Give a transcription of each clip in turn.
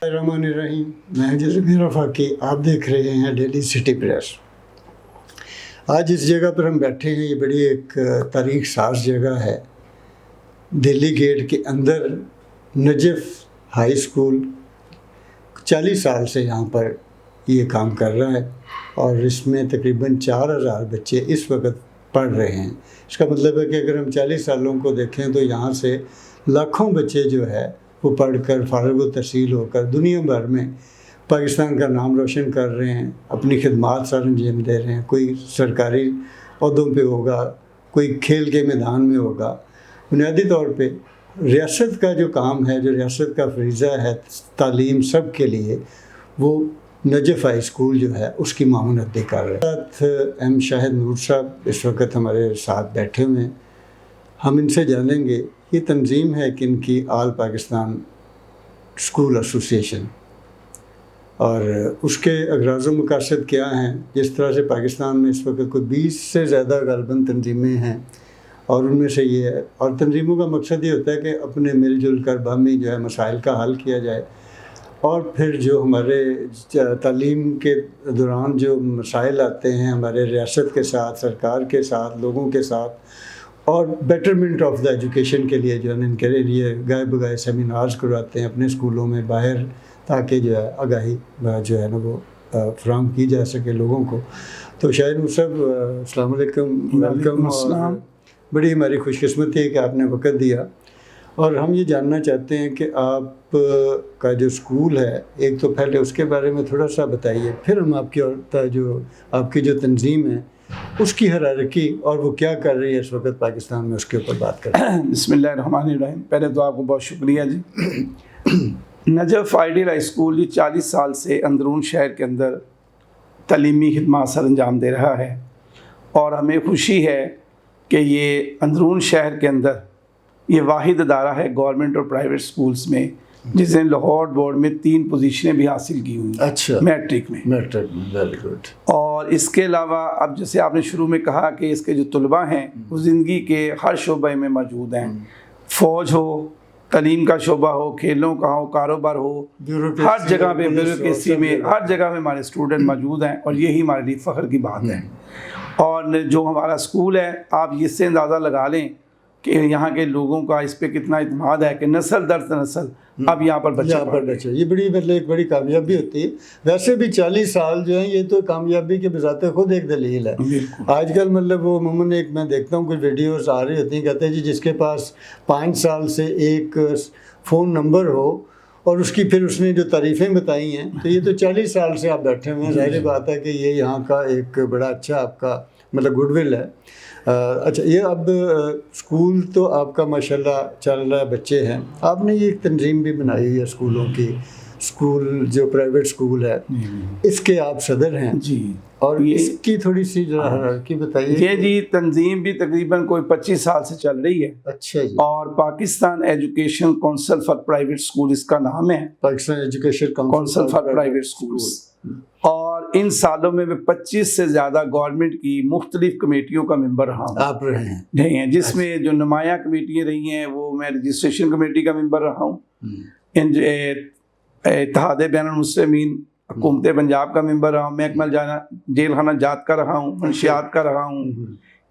الرحمن الرحیم، میں جزیر رفاقی، آپ دیکھ رہے ہیں ڈیلی سٹی پریس۔ آج اس جگہ پر ہم بیٹھے ہیں، یہ بڑی ایک تاریخ ساز جگہ ہے۔ دہلی گیٹ کے اندر نجف ہائی اسکول 40 سال سے یہاں پر یہ کام کر رہا ہے، اور اس میں تقریباً 4000 بچے اس وقت پڑھ رہے ہیں۔ اس کا مطلب ہے کہ اگر ہم 40 سالوں کو دیکھیں تو یہاں سے لاکھوں بچے جو ہے وہ پڑھ کر فارغ التحصیل ہو کر دنیا بھر میں پاکستان کا نام روشن کر رہے ہیں، اپنی خدمات سر انجام دے رہے ہیں۔ کوئی سرکاری عہدوں پہ ہوگا، کوئی کھیل کے میدان میں ہوگا۔ بنیادی طور پہ ریاست کا جو کام ہے، جو ریاست کا فریضہ ہے تعلیم سب کے لیے، وہ نجف ہائی اسکول جو ہے اس کی معاونت کر رہے ہیں۔ ساتھ ایم شاہد نور صاحب اس وقت ہمارے ساتھ بیٹھے ہوئے ہیں۔ ہم ان سے جانیں گے یہ تنظیم ہے کہ ان کی آل پاکستان اسکول ایسوسیشن، اور اس کے اغراض و مقاصد کیا ہیں۔ جس طرح سے پاکستان میں اس وقت کوئی 20 سے زیادہ غالباً تنظیمیں ہیں، اور ان میں سے یہ ہے، اور تنظیموں کا مقصد یہ ہوتا ہے کہ اپنے مل جل کر باہمی جو ہے مسائل کا حل کیا جائے، اور پھر جو ہمارے تعلیم کے دوران جو مسائل آتے ہیں ہمارے ریاست کے ساتھ، سرکار کے ساتھ، لوگوں کے ساتھ، اور بیٹرمنٹ آف دا ایجوکیشن کے لیے جو ہے ان کے لیے گائے بگائے سیمینارز کرواتے ہیں اپنے اسکولوں میں باہر، تاکہ جو ہے آگاہی جو ہے نا وہ فراہم کی جا سکے لوگوں کو۔ تو شاہد صاحب السلام علیکم، ویلکم۔ اور بڑی ہماری خوش قسمتی ہے کہ آپ نے وقت دیا، اور ہم یہ جاننا چاہتے ہیں کہ آپ کا جو اسکول ہے، ایک تو پہلے اس کے بارے میں تھوڑا سا بتائیے، پھر ہم آپ کی جو تنظیم ہے اس کی ہیرارکی اور وہ کیا کر رہی ہے اس وقت پاکستان میں، اس کے اوپر بات کریں۔ بسم اللہ الرحمن الرحیم۔ پہلے تو آپ کو بہت شکریہ جی۔ نجف آئیڈیل ہائی اسکول یہ 40 سال سے اندرون شہر کے اندر تعلیمی خدمات سر انجام دے رہا ہے، اور ہمیں خوشی ہے کہ یہ اندرون شہر کے اندر یہ واحد ادارہ ہے گورنمنٹ اور پرائیویٹ اسکولز میں جس نے لاہور بورڈ میں 3 پوزیشنیں بھی حاصل کی ہوئی ہیں۔ اچھا، میٹرک میں۔ Very good. اور اس کے علاوہ اب جیسے آپ نے شروع میں کہا کہ اس کے جو طلباء ہیں وہ زندگی کے ہر شعبے میں موجود ہیں، فوج ہو، تعلیم کا شعبہ ہو، کھیلوں کا ہو، کاروبار ہو، ہر جگہ پہ بیوروکریسی میں ہر جگہ میں ہمارے اسٹوڈنٹ موجود ہیں، اور یہی ہمارے لیے فخر کی بات ہے۔ اور جو ہمارا اسکول ہے، آپ اس سے اندازہ لگا لیں کہ یہاں کے لوگوں کا اس پہ کتنا اعتماد ہے کہ نسل در نسل اب یہاں پر بچے۔ یہ بڑی ایک بڑی کامیابی ہوتی ہے۔ ویسے بھی 40 سال جو ہیں یہ تو کامیابی کے بذات خود ایک دلیل ہے۔ آج کل مطلب وہ عموماً ایک میں دیکھتا ہوں کچھ ویڈیوز آ رہی ہوتی ہیں، کہتے ہیں جی جس کے پاس 5 سال سے ایک فون نمبر ہو اور اس کی پھر اس نے جو تعریفیں بتائی ہیں، تو یہ تو 40 سال سے آپ بیٹھے ہوئے ہیں، ظاہر بات ہے کہ یہ یہاں کا ایک بڑا اچھا آپ کا مطلب گڈ ول ہے۔ اچھا، یہ اب اسکول تو آپ کا ماشاءاللہ چل رہا ہے، بچے ہیں، آپ نے یہ ایک تنظیم بھی بنائی ہوئی ہے اسکولوں کی، اسکول جو پرائیویٹ اسکول ہے اس کے آپ صدر ہیں جی، اور اس کی تھوڑی سی ذرا ہیرارکی بتائیے۔ یہ جی تنظیم بھی تقریباً کوئی 25 سال سے چل رہی ہے۔ اچھا جی۔ اور Pakistan education council for private school اس کا نام ہے، Pakistan education council for private schools. اور ان سالوں میں 25 سے زیادہ گورنمنٹ کی مختلف کمیٹیوں کا ممبر رہا ہوں۔ آپ رہے ہیں جس میں جو نمایاں کمیٹیاں رہی ہیں وہ میں رجسٹریشن کمیٹی کا ممبر رہا ہوں، اتحاد بین المسلمین حکومت پنجاب کا ممبر رہا ہوں، محکمہ جیل خانہ جات کا رہا ہوں، منشیات کا رہا ہوں۔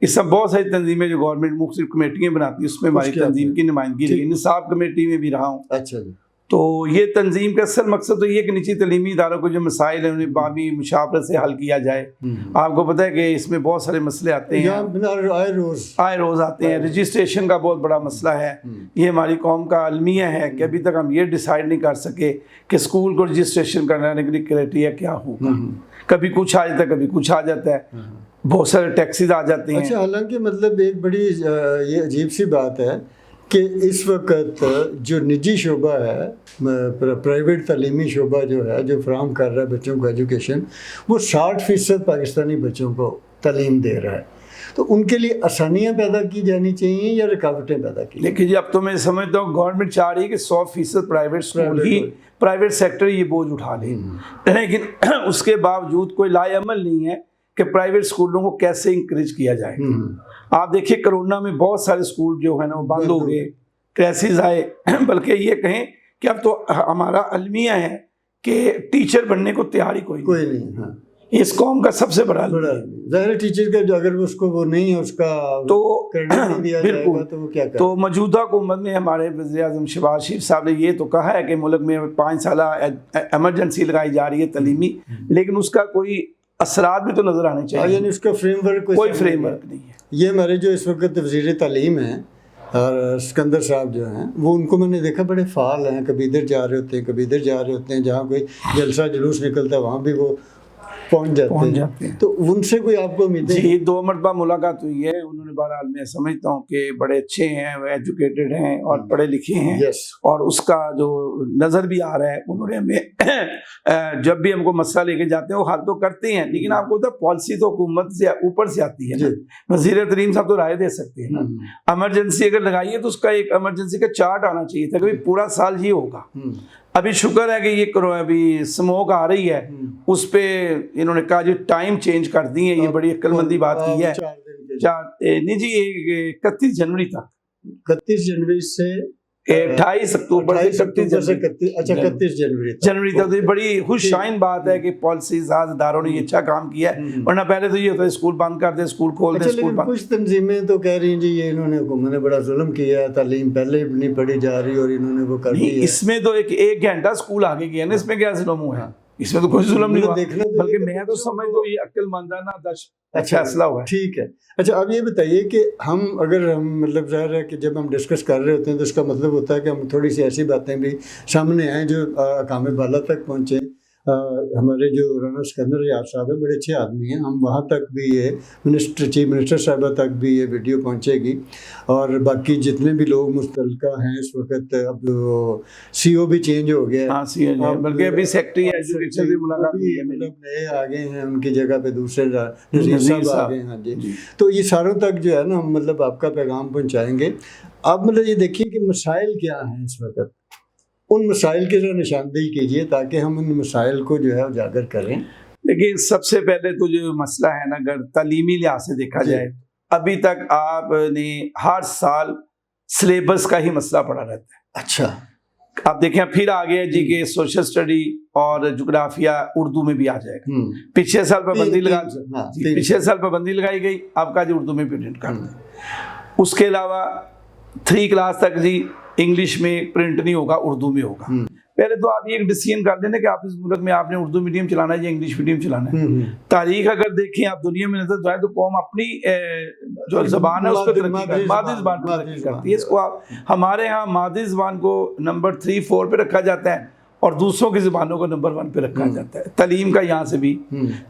اس سب بہت ساری تنظیمیں جو گورنمنٹ مختلف کمیٹیاں بناتی ہیں اس میں ہماری تنظیم کی نمائندگی رہی، نصاب کمیٹی میں بھی رہا ہوں۔ اچھا جی۔ تو یہ تنظیم کا اصل مقصد تو یہ کہ نجی تعلیمی اداروں کو جو مسائل ہیں انہیں باہمی مشاورت سے حل کیا جائے۔ آپ کو پتہ ہے کہ اس میں بہت سارے مسئلے آتے ہیں، آئے روز آتے ہیں۔ رجسٹریشن کا بہت بڑا مسئلہ ہے، یہ ہماری قوم کا المیہ ہے کہ ابھی تک ہم یہ ڈیسائیڈ نہیں کر سکے کہ اسکول کو رجسٹریشن کرنے کے لیے کرائٹیریا کیا ہوگا۔ کبھی کچھ آ جاتا ہے، کبھی کچھ آ جاتا ہے، بہت سارے ٹیکسز آ جاتے ہیں۔ اچھا، حالانکہ مطلب ایک بڑی یہ عجیب سی بات ہے کہ اس وقت جو نجی شعبہ ہے، پرائیویٹ تعلیمی شعبہ جو ہے جو فراہم کر رہا ہے بچوں کو ایجوکیشن، وہ 60% پاکستانی بچوں کو تعلیم دے رہا ہے، تو ان کے لیے آسانیاں پیدا کی جانی چاہیے یا رکاوٹیں پیدا کی؟ لیکن جی اب تو میں سمجھتا ہوں گورنمنٹ چاہ رہی ہے کہ 100% پرائیویٹ اسکول ہی، پرائیویٹ سیکٹر یہ بوجھ اٹھا لے، لیکن اس کے باوجود کوئی لائے عمل نہیں ہے کہ پرائیویٹ اسکولوں کو کیسے انکریج کیا جائے۔ آپ دیکھیے کرونا میں بہت سارے اسکول جو ہے نا وہ بند ہو گئے، کرائسس آئے، بلکہ یہ کہیں کہ اب تو ہمارا المیہ ہے کہ ٹیچر بننے کو تیار ہی کوئی نہیں. ہاں اس قوم کا سب سے بڑا ظاہر ٹیچر کا جو اگر اس کو وہ نہیں ہے اس کا تو کریڈٹ نہیں دیا جائے گا تو وہ کیا کرے. تو موجودہ حکومت نے ہمارے وزیر اعظم شہباز شریف صاحب نے یہ تو کہا ہے کہ ملک میں 5 سالہ ایمرجنسی لگائی جا رہی ہے تعلیمی، لیکن اس کا کوئی اثرات بھی تو نظر آنے چاہیے. یعنی اس کا فریم ورک کوئی فریم ورک نہیں ہے. یہ ہمارے جو اس وقت وزیر تعلیم ہیں اور سکندر صاحب جو ہیں وہ ان کو میں نے دیکھا بڑے فعال ہیں، کبھی ادھر جا رہے ہوتے ہیں کبھی ادھر جا رہے ہوتے ہیں، جہاں کوئی جلسہ جلوس نکلتا ہے وہاں بھی وہ پہنچ جاتے ہیں. تو ان سے کوئی آپ کو امیدیں؟ جی 2 مرتبہ ملاقات ہوئی ہے. انہوں نے بہرحال میں سمجھتا ہوں کہ بڑے اچھے ہیں، وہ ایجوکیٹڈ ہیں اور پڑھے لکھے ہیں. اور اس کا جو نظر بھی آ رہا ہے، انہوں نے ہمیں جب بھی ہم کو مسئلہ لے کے جاتے ہیں وہ حل تو کرتے ہیں، لیکن آپ کو پتہ پالیسی تو حکومت سے اوپر سے آتی ہے. وزیر تعلیم صاحب تو رائے دے سکتے ہیں نا. ایمرجنسی اگر لگائیے تو اس کا ایک ایمرجنسی کا چارٹ آنا چاہیے تھا کہ پورا سال یہ ہوگا. ابھی شکر ہے کہ یہ کرو ابھی سموک آ رہی ہے، اس پہ انہوں نے کہا جو ٹائم چینج کر دی ہے، یہ بڑی عقل مندی بات کی ہے. نہیں جی 31 جنوری تک، 31 جنوری سے 28 اکتوبر سے 31 جنوری تک. تو بڑی خوش شائن بات ہے کہ پالیسی ساز اداروں نے یہ اچھا کام کیا ہے، ورنہ پہلے تو یہ ہوتا ہے اسکول بند کر دیں، اسکول کھول دیں، اسکول بند. کچھ تنظیمیں تو کہہ رہی ہیں جی یہ انہوں نے حکومت نے بڑا ظلم کیا ہے، تعلیم پہلے نہیں پڑھی جا رہی اور انہوں نے وہ کر دی ہے. اس میں تو ایک گھنٹہ اسکول آگے گیا نا، اس میں کیا ظلم ہوا ہے؟ اس میں تو کوئی ظلم نہیں ہوا، بلکہ میں تو سمجھتا ہوں یہ عقل مندانہ فیصلہ ہوا ہے. ٹھیک ہے. اچھا اب یہ بتائیے کہ ہم مطلب ظاہر ہے کہ جب ہم ڈسکس کر رہے ہوتے ہیں تو اس کا مطلب ہوتا ہے کہ ہم تھوڑی سی ایسی باتیں بھی سامنے آئیں جو اقام بالا تک پہنچے. ہمارے جو رانا سکندر یار صاحب ہیں بڑے اچھے آدمی ہیں، ہم وہاں تک بھی یہ چیف منسٹر صاحبہ تک بھی یہ ویڈیو پہنچے گی، اور باقی جتنے بھی لوگ مستلقہ ہیں اس وقت. اب سی او بھی چینج ہو گیا ہے، بلکہ ابھی سیکٹری ایجوکیشن بھی ملاقات ہوئی ہے، مطلب نئے آ گئے ہیں، ان کی جگہ پہ دوسرے نذیر صاحب آ گئے ہیں. ہاں جی. تو یہ ساروں تک جو ہے نا ہم مطلب آپ کا پیغام پہنچائیں گے. آپ مطلب یہ دیکھیے کہ مسائل کیا ہیں اس وقت، ان مسائل کی ذرا نشاندہی کیجیے تاکہ ہم ان مسائل کو جو ہے اجاگر کریں. لیکن سب سے پہلے تو جو مسئلہ ہے نا، اگر تعلیمی لحاظ سے دیکھا جائے ابھی تک آپ نے ہر سال سلیبس کا ہی مسئلہ پڑھا رہتا ہے. اچھا آپ دیکھیں پھر آگے جی کہ سوشل اسٹڈی اور جغرافیہ اردو میں بھی آ جائے گا. پچھلے سال پابندی لگائی گئی، آپ کا جو اردو میں پرنٹ کر دیں. اس کے علاوہ 3 کلاس تک جی انگلش میں پرنٹ نہیں ہوگا، اردو میں ہوگا. پہلے تو آپ یہ ایک ڈیسیژن کر دیں کہ آپ اس ملک میں آپ نے اردو میڈیم چلانا ہے یا انگلش میڈیم چلانا ہے. تاریخ اگر دیکھیں آپ دنیا میں نظر جائے تو قوم اپنی جو زبان ہے اس کو مادری زبان پر ترقی کرتی ہے. اس کو آپ ہمارے ہاں مادری زبان کو نمبر 3 4 پہ رکھا جاتا ہے اور دوسروں کی زبانوں کو نمبر 1 پہ رکھا جاتا ہے. تعلیم کا یہاں سے بھی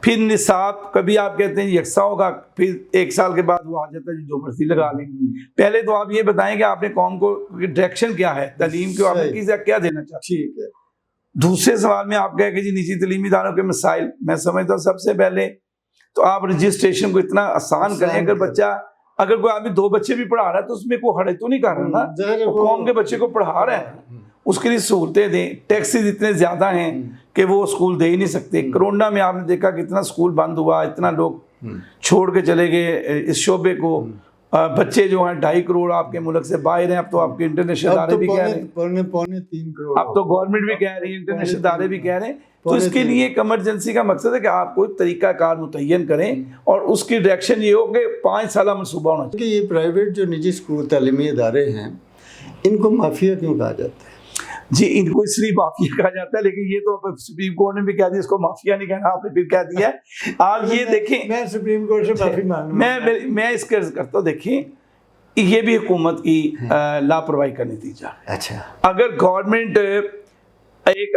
پھر نصاب کبھی آپ کہتے ہیں یکساں ہوگا، پھر 1 سال کے بعد وہ آ جاتا ہے جو مرضی لگا لیں. پہلے تو آپ یہ بتائیں کہ آپ نے قوم کو ڈائریکشن کیا ہے، تعلیم کو آپ نے کیا دینا چاہتے ہیں. دوسرے سوال میں آپ کہہ کہ جی نجی تعلیمی اداروں کے مسائل، میں سمجھتا ہوں سب سے پہلے تو آپ رجسٹریشن کو اتنا آسان کریں. اگر کوئی آدمی 2 بچے بھی پڑھا رہا ہے تو اس میں کوئی حرج تو نہیں کر رہا نا، قوم کے بچے کو پڑھا رہے ہیں، اس کے لیے سہولتیں دیں. ٹیکسیز اتنے زیادہ ہیں کہ وہ اسکول دے ہی نہیں سکتے. کرونا میں آپ نے دیکھا کتنا اسکول بند ہوا، اتنا لوگ چھوڑ کے چلے گئے اس شعبے کو. بچے جو ہیں 2.5 کروڑ آپ کے ملک سے باہر ہیں. اب تو آپ کے انٹرنیشنل ادارے بھی کہہ رہے ہیں، پونے 3 کروڑ، اب تو گورنمنٹ بھی کہہ رہی ہے، انٹرنیشنل ادارے بھی کہہ رہے ہیں. تو اس کے لیے ایک ایمرجنسی کا مقصد ہے کہ آپ کوئی طریقہ کار متعین کریں اور اس کی ڈائریکشن یہ ہو کہ 5 سالہ منصوبہ ہونا چاہیے. یہ پرائیویٹ جو نجی اسکول تعلیمی ادارے ہیں ان کو مافیا کیوں کہا جاتا ہے؟ جی ان کو اس لیے مافیا کہا جاتا ہے، لیکن یہ تو سپریم کورٹ نے بھی کہہ دیا اس کو مافیا نہیں کہنا، آپ نے پھر کہہ دیا ہے. آپ یہ دیکھیں، میں سپریم کورٹ سے معافی مانگوں، میں اس کا عرض کرتا ہوں، دیکھیں یہ بھی حکومت کی لاپرواہی کا نتیجہ. اچھا اگر گورنمنٹ ایک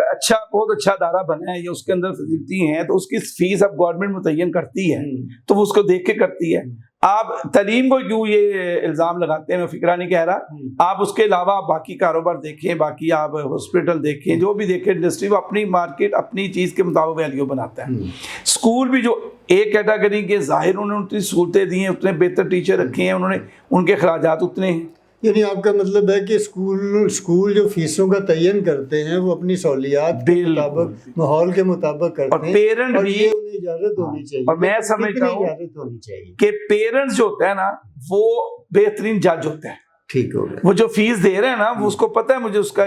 بہت اچھا ادارہ بنا ہے یا اس کے اندر فیسلٹی ہیں تو اس کی فیس اب گورنمنٹ متعین کرتی ہے تو وہ اس کو دیکھ کے کرتی ہے. آپ تعلیم کو کیوں یہ الزام لگاتے ہیں، میں فکرہ نہیں کہہ رہا. آپ اس کے علاوہ باقی کاروبار دیکھیں، باقی آپ ہاسپٹل دیکھیں، جو بھی دیکھیں، انڈسٹری وہ اپنی مارکیٹ اپنی چیز کے مطابق ویلیو بناتا ہے. اسکول بھی جو ایک کیٹیگری کے ظاہر انہوں نے اتنی سہولتیں دی ہیں، اتنے بہتر ٹیچر رکھے ہیں، انہوں نے ان کے اخراجات اتنے ہیں. یعنی آپ کا مطلب ہے کہ اسکول جو فیسوں کا تعین کرتے ہیں وہ اپنی سہولیات کے مطابق، ماحول کے مطابق کرتے ہیں، اور پیرنٹ بھی انہیں اجازت ہونی چاہیے. اور میں سمجھتا ہوں اجازت ہونی چاہیے کہ پیرنٹس جو ہوتا ہے نا وہ بہترین جج ہوتا ہے. ٹھیک ہو گیا. وہ جو فیس دے رہے ہیں نا وہ اس کو پتہ ہے مجھے اس کا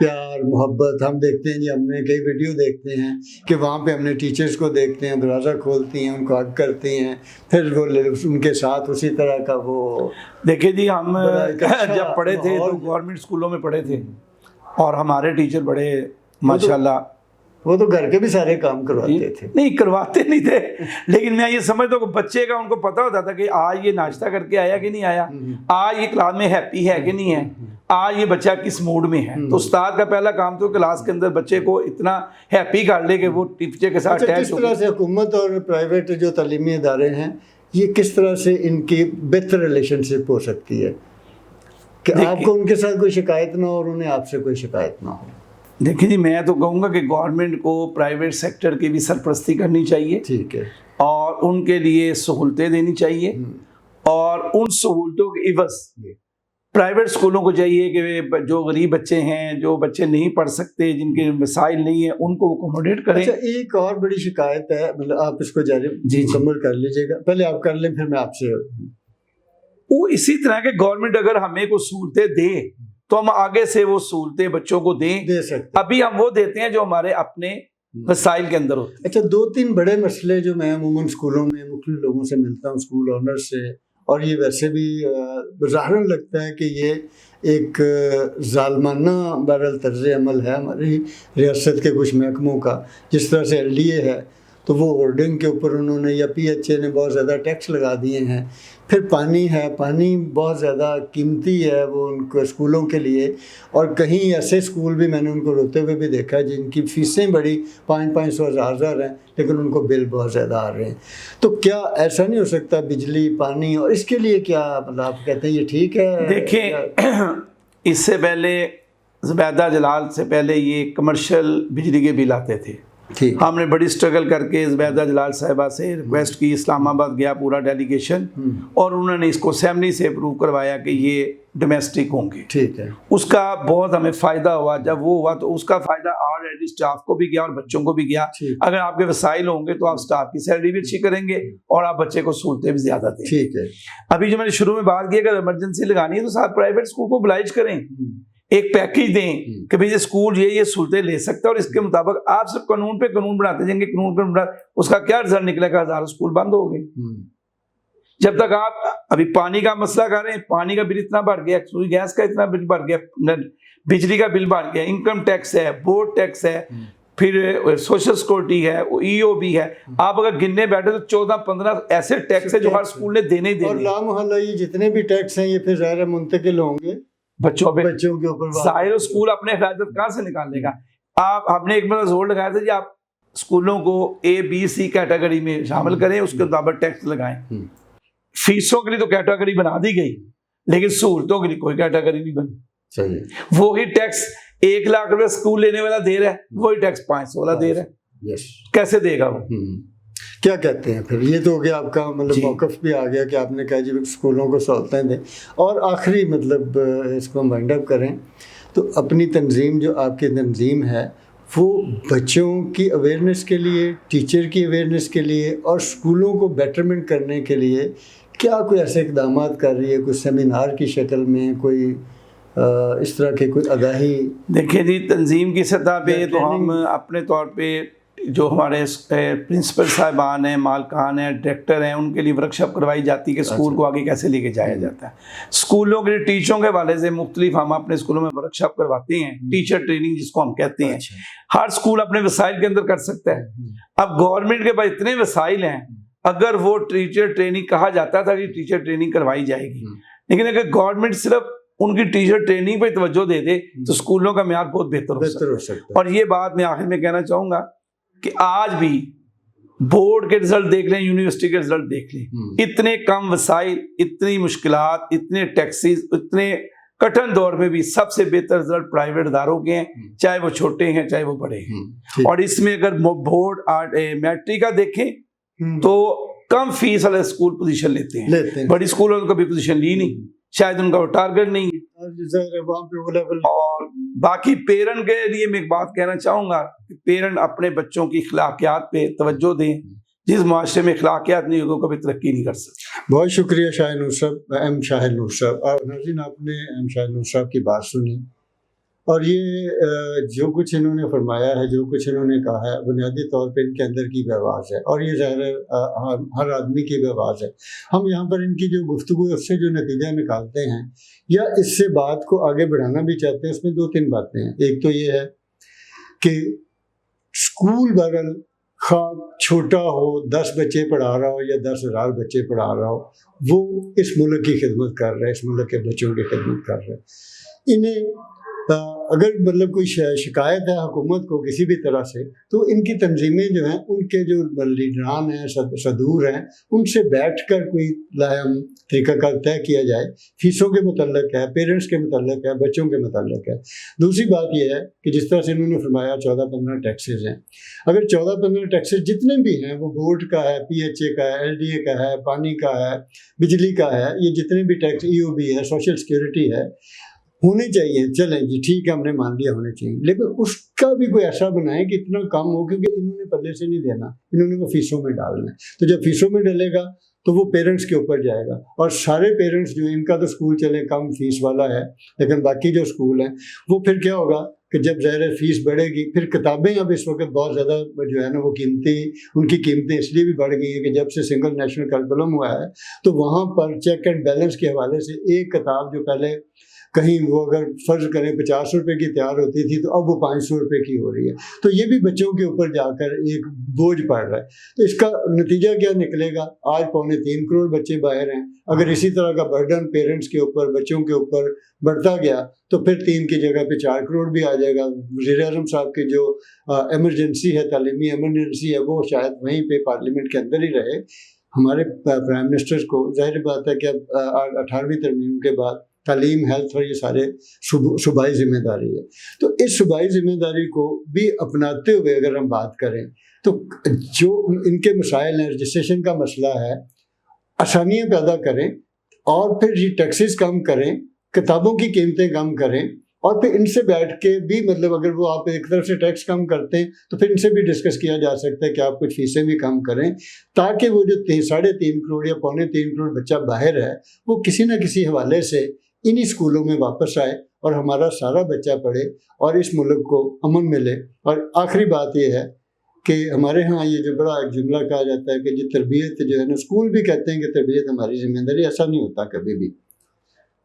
پیار محبت ہم دیکھتے ہیں جی، ہم نے کئی ویڈیو دیکھتے ہیں کہ وہاں پہ ہم نے ٹیچرز کو دیکھتے ہیں، دروازہ کھولتی ہیں، ان کو حگ کرتی ہیں، پھر وہ ان کے ساتھ اسی طرح کا وہ دیکھیں جی ہم بڑا ایک اچھا جب پڑھے تھے تو ماحول- گورنمنٹ اسکولوں میں پڑھے تھے اور ہمارے ٹیچر بڑے ماشاءاللہ وہ تو گھر کے بھی سارے کام کرواتے تھے. نہیں کرواتے نہیں تھے، لیکن میں یہ سمجھتا ہوں کہ بچے کا ان کو پتہ ہوتا تھا کہ آج یہ ناشتہ کر کے آیا کہ نہیں آیا، آج یہ کلاس میں ہیپی ہے کہ نہیں ہے، آج یہ بچہ کس موڈ میں ہے. تو استاد کا پہلا کام تو کلاس کے اندر بچے کو اتنا ہیپی کر لے کہ وہ ٹیچر کے ساتھ اچھا، اٹیچ کس ہو طرح سے حکومت اور پرائیویٹ جو تعلیمی ادارے ہیں یہ کس طرح سے ان کی بہتر ریلیشن شپ ہو سکتی ہے کہ آپ کو ان کے ساتھ کوئی شکایت نہ ہو اور انہیں آپ سے کوئی شکایت نہ ہو؟ دیکھیں جی میں تو کہوں گا کہ گورنمنٹ کو پرائیویٹ سیکٹر کی بھی سرپرستی کرنی چاہیے، ٹھیک ہے، اور ان کے لیے سہولتیں دینی چاہیے، اور ان سہولتوں کے عوض پرائیویٹ اسکولوں کو چاہیے کہ جو غریب بچے ہیں، جو بچے نہیں پڑھ سکتے، جن کے وسائل نہیں ہیں، ان کو اکوموڈیٹ کریں. اچھا ایک اور بڑی شکایت ہے، مطلب آپ اس کو جاری مکمل کر لیجیے گا، پہلے آپ کر لیں پھر میں آپ سے. وہ اسی طرح کہ گورنمنٹ اگر ہمیں کوئی سہولتیں دے تو ہم آگے سے وہ سہولتیں بچوں کو دیں. دے سکتے. ابھی ہم وہ دیتے ہیں جو ہمارے اپنے وسائل کے اندر ہوتے ہیں. اچھا 2-3 بڑے مسئلے جو میں عموماً اسکولوں میں مختلف لوگوں سے ملتا ہوں، اسکول آنر سے، اور یہ ویسے بھی بظاہراً لگتا ہے کہ یہ ایک ظالمانہ بہرحال طرز عمل ہے ہماری ریاست کے کچھ محکموں کا. جس طرح سے LDA ہے تو وہ ہولڈنگ کے اوپر انہوں نے یا PHA نے بہت زیادہ ٹیکس لگا دیے ہیں. پھر پانی ہے، پانی بہت زیادہ قیمتی ہے وہ ان کو اسکولوں کے لیے، اور کہیں ایسے اسکول بھی میں نے ان کو روتے ہوئے بھی دیکھا ہے جن کی فیسیں بڑی 500-500 ہزار ہیں لیکن ان کو بل بہت زیادہ آ رہے ہیں. تو کیا ایسا نہیں ہو سکتا بجلی پانی اور اس کے لیے کیا مطلب آپ کہتے ہیں یہ ٹھیک ہے؟ دیکھیں اس سے پہلے زبیدہ جلال سے پہلے یہ کمرشل بجلی کے بل آتے تھے. ہم نے بڑی سٹرگل کر کے زبیدہ جلال صاحبہ سے ریکویسٹ کی، اسلام آباد گیا پورا ڈیلیگیشن، اور انہوں نے اس کو اسمبلی سے اپروو کروایا کہ یہ ڈومیسٹک ہوں گے. ٹھیک ہے. اس کا بہت ہمیں فائدہ ہوا. جب وہ ہوا تو اس کا فائدہ آلریڈی اسٹاف کو بھی گیا اور بچوں کو بھی گیا. اگر آپ کے وسائل ہوں گے تو آپ اسٹاف کی سیلری بھی اچھی کریں گے اور آپ بچے کو سہولتیں بھی زیادہ دیں. ٹھیک ہے. ابھی جو میں نے شروع میں بات کی اگر ایمرجنسی لگانی ہے تو صاحب پرائیویٹ اسکول کو oblige کریں، ایک پیکیج دیں کہ بھئی یہ اسکول یہ سہولتیں لے سکتا ہے، اور اس کے مطابق آپ سب قانون پہ قانون بناتے جائیں گے. قانون پہ اس کا کیا رزلٹ نکلے گا؟ 1000 اسکول بند ہو گئے. جب تک آپ ابھی پانی کا مسئلہ کر رہے ہیں، پانی کا بل اتنا بڑھ گیا، گیس کا اتنا بل بڑھ گیا، بجلی کا بل بڑھ گیا، انکم ٹیکس ہے، بورڈ ٹیکس ہے، پھر سوشل سیکورٹی ہے، EOB ہے. آپ اگر گننے بیٹھے تو 14-15 ایسے ٹیکس ہے جو ہر اسکول نے دینے ہی دینے. اور لامحالہ یہ جتنے بھی ٹیکس ہیں یہ پھر ظاہر منتقل ہوں گے بچوں کے اوپر. ظاہر اسکول اپنے اخراجات کہاں سے نکال لے گا؟ آپ نے ایک بار زور لگایا تھا جی آپ اسکولوں کو A B C کیٹیگری میں شامل کریں، اس کے مطابق ٹیکس لگائیں. فیسوں کے لیے تو کیٹیگری بنا دی گئی لیکن سہولتوں کے لیے کوئی کیٹیگری نہیں بنی. صحیح. وہی ٹیکس 1 لاکھ روپے اسکول لینے والا دے رہا ہے، وہی ٹیکس 500 والا دے رہا ہے. کیسے دے گا وہ؟ کیا کہتے ہیں پھر؟ یہ تو ہو گیا آپ کا مطلب موقف بھی آ گیا کہ آپ نے کہا جی اسکولوں کو سہولتیں دیں. اور آخری مطلب اس کو ہم وائنڈ اپ کریں تو اپنی تنظیم جو آپ کی تنظیم ہے وہ بچوں کی اویئرنیس کے لیے، ٹیچر کی اویئرنیس کے لیے اور اسکولوں کو بیٹرمنٹ کرنے کے لیے کیا کوئی ایسے اقدامات کر رہی ہے؟ کوئی سیمینار کی شکل میں، کوئی اس طرح کے کوئی آگاہی؟ دیکھیں جی تنظیم کی سطح پہ تو ہم اپنے طور پہ جو ہمارے پرنسپل صاحبان ہیں، مالکان ہیں، ڈائریکٹر ہیں، ان کے لیے ورکشاپ کروائی جاتی ہے کہ اسکول کو آگے کیسے لے کے جایا جاتا ہے. اسکولوں کے لیے ٹیچروں کے حوالے سے مختلف ہم اپنے اسکولوں میں ورکشاپ کرواتے ہیں، ٹیچر ٹریننگ جس کو ہم کہتے ہیں. ہر اسکول اپنے وسائل کے اندر کر سکتا ہے. اب گورنمنٹ کے پاس اتنے وسائل ہیں، اگر وہ ٹیچر ٹریننگ کہا جاتا تھا کہ ٹیچر ٹریننگ کروائی جائے گی، لیکن اگر گورنمنٹ صرف ان کی ٹیچر ٹریننگ پہ توجہ دے دے تو اسکولوں کا معیار بہت بہتر ہو سکتا ہے. اور یہ بات میں آخر میں کہنا چاہوں گا کہ آج بھی بورڈ کے رزلٹ دیکھ لیں، یونیورسٹی کے رزلٹ دیکھ لیں، اتنے کم وسائل، اتنی مشکلات، اتنے ٹیکسز، اتنے کٹھن دور میں بھی سب سے بہتر رزلٹ پرائیویٹ اداروں کے ہیں، چاہے وہ چھوٹے ہیں چاہے وہ بڑے ہیں. اور اس میں اگر بورڈ میٹرک کا دیکھیں تو کم فیس والے اسکول پوزیشن لیتے ہیں، بڑی اسکول والوں کا بھی پوزیشن لی نہیں، شاید ان کا وہ ٹارگٹ نہیں ہے. اور باقی پیرنٹ کے لیے میں ایک بات کہنا چاہوں گا کہ پیرنٹ اپنے بچوں کی اخلاقیات پہ توجہ دیں. جس معاشرے میں اخلاقیات نہیں ہوگا کبھی ترقی نہیں کر سکتے. بہت شکریہ شاہد نور صاحب، ایم شاہد نور صاحب. ناظرین آپ نے ایم شاہد نور صاحب کی بات سنی اور یہ جو کچھ انہوں نے فرمایا ہے، جو کچھ انہوں نے کہا ہے، بنیادی طور پہ ان کے اندر کی بھی آواز ہے، اور یہ ظاہر ہے ہر آدمی کی بھی آواز ہے۔ ہم یہاں پر ان کی جو گفتگو ہے اس سے جو نتیجہ نکالتے ہیں یا اس سے بات کو آگے بڑھانا بھی چاہتے ہیں، اس میں 2-3 باتیں ہیں۔ ایک تو یہ ہے کہ اسکول بہرحال خواہ چھوٹا ہو، 10 بچے پڑھا رہا ہو یا 10,000 بچے پڑھا رہا ہو، وہ اس ملک کی خدمت کر رہا ہے، اس ملک کے بچوں کی خدمت کر رہا ہے۔ انہیں اگر مطلب کوئی شکایت ہے حکومت کو کسی بھی طرح سے، تو ان کی تنظیمیں جو ہیں، ان کے جو لیڈران ہیں، صدور ہیں، ان سے بیٹھ کر کوئی لاہم طریقہ کار طے کیا جائے۔ فیسوں کے متعلق ہے، پیرنٹس کے متعلق ہے، بچوں کے متعلق ہے۔ دوسری بات یہ ہے کہ جس طرح سے انہوں نے فرمایا 14-15 ٹیکسز ہیں، اگر 14-15 ٹیکسز جتنے بھی ہیں، وہ بورڈ کا ہے، پی ایچ اے کا ہے، ایل ڈی اے کا ہے، پانی کا ہے، بجلی کا ہے، یہ جتنے بھی ٹیکس، ای او بی ہے، سوشل سیکورٹی ہے، ہونے چاہیے۔ چلیں جی ٹھیک ہے، ہم نے مان لیا ہونے چاہیے، لیکن اس کا بھی کوئی ایسا بنائیں کہ اتنا کم ہو، کیونکہ انہوں نے پلے سے نہیں دینا، انہوں نے وہ فیسوں میں ڈالنا ہے۔ تو جب فیسوں میں ڈلے گا تو وہ پیرنٹس کے اوپر جائے گا، اور سارے پیرنٹس جو ہیں، ان کا تو اسکول چلے کم فیس والا ہے، لیکن باقی جو اسکول ہیں وہ پھر کیا ہوگا کہ جب ظاہر فیس بڑھے گی، پھر کتابیں اب اس وقت بہت زیادہ جو ہے نا وہ قیمتی، ان کی قیمتیں اس لیے بھی بڑھ گئی ہیں کہ جب سے سنگل نیشنل کریکولم ہوا ہے تو وہاں پر چیک اینڈ بیلنس کے حوالے سے ایک کتاب جو پہلے کہیں وہ اگر فرض کریں 50 روپے کی تیار ہوتی تھی تو اب وہ 500 روپے کی ہو رہی ہے، تو یہ بھی بچوں کے اوپر جا کر ایک بوجھ پڑ رہا ہے۔ تو اس کا نتیجہ کیا نکلے گا؟ آج 2.25 کروڑ بچے باہر ہیں، اگر اسی طرح کا برڈن پیرنٹس کے اوپر، بچوں کے اوپر بڑھتا گیا تو پھر 3 کی جگہ پہ 4 کروڑ بھی آ جائے گا۔ وزیر اعظم صاحب کی جو ایمرجنسی ہے، تعلیمی ایمرجنسی ہے، وہ شاید وہیں پہ پارلیمنٹ کے اندر ہی رہے۔ ہمارے پرائم منسٹر کو ظاہر بات ہے کہ اب 18ویں ترمیم کے بعد تعلیم، ہیلتھ اور یہ سارے صوبائی ذمہ داری ہے، تو اس صوبائی ذمہ داری کو بھی اپناتے ہوئے اگر ہم بات کریں تو جو ان کے مسائل ہیں، رجسٹریشن کا مسئلہ ہے، آسانیاں پیدا کریں، اور پھر یہ ٹیکسز کم کریں، کتابوں کی قیمتیں کم کریں، اور پھر ان سے بیٹھ کے بھی مطلب اگر وہ آپ ایک طرف سے ٹیکس کم کرتے ہیں تو پھر ان سے بھی ڈسکس کیا جا سکتا ہے کہ آپ کچھ فیسیں بھی کم کریں، تاکہ وہ جو 3.5 کروڑ یا 3.25 کروڑ بچہ باہر ہے وہ کسی نہ کسی حوالے سے انہی اسکولوں میں واپس آئے اور ہمارا سارا بچہ پڑھے اور اس ملک کو امن ملے۔ اور آخری بات یہ ہے کہ ہمارے ہاں یہ جو بڑا ایک جملہ کہا جاتا ہے کہ جو تربیت جو ہے نا، اسکول بھی کہتے ہیں کہ تربیت ہماری ذمہ داری، ایسا نہیں ہوتا کبھی بھی۔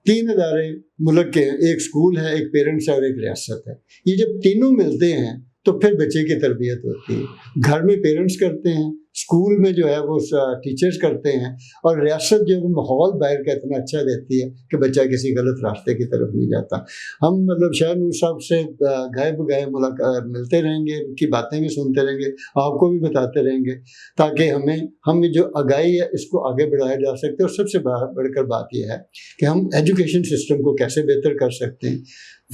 3 ادارے ملک کے ہیں، ایک اسکول ہے، ایک پیرنٹس ہے اور ایک ریاست ہے۔ یہ جب تینوں ملتے ہیں تو پھر بچے کی تربیت ہوتی ہے۔ گھر میں پیرنٹس کرتے ہیں، اسکول میں جو ہے وہ ٹیچرز کرتے ہیں، اور ریاست جو ہے ماحول باہر کا اتنا اچھا دیتی ہے کہ بچہ کسی غلط راستے کی طرف نہیں جاتا۔ ہم مطلب شاہ نور صاحب سے گئے بگئے ملتے رہیں گے، ان کی باتیں بھی سنتے رہیں گے، آپ کو بھی بتاتے رہیں گے، تاکہ ہم جو آگاہی ہے اس کو آگے بڑھایا جا سکتے ہیں۔ اور سب سے بڑھ کر بات یہ ہے کہ ہم ایجوکیشن سسٹم کو کیسے بہتر کر سکتے ہیں،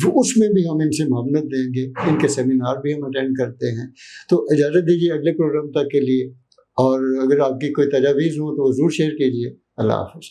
وہ اس میں بھی ہم ان سے معاونت دیں گے، ان کے سیمینار بھی ہم اٹینڈ کرتے ہیں۔ تو اجازت دیجیے اگلے پروگرام تک کے لیے، اور اگر آپ کی کوئی تجاویز ہوں تو وہ ضرور شیئر کیجیے۔ اللہ حافظ۔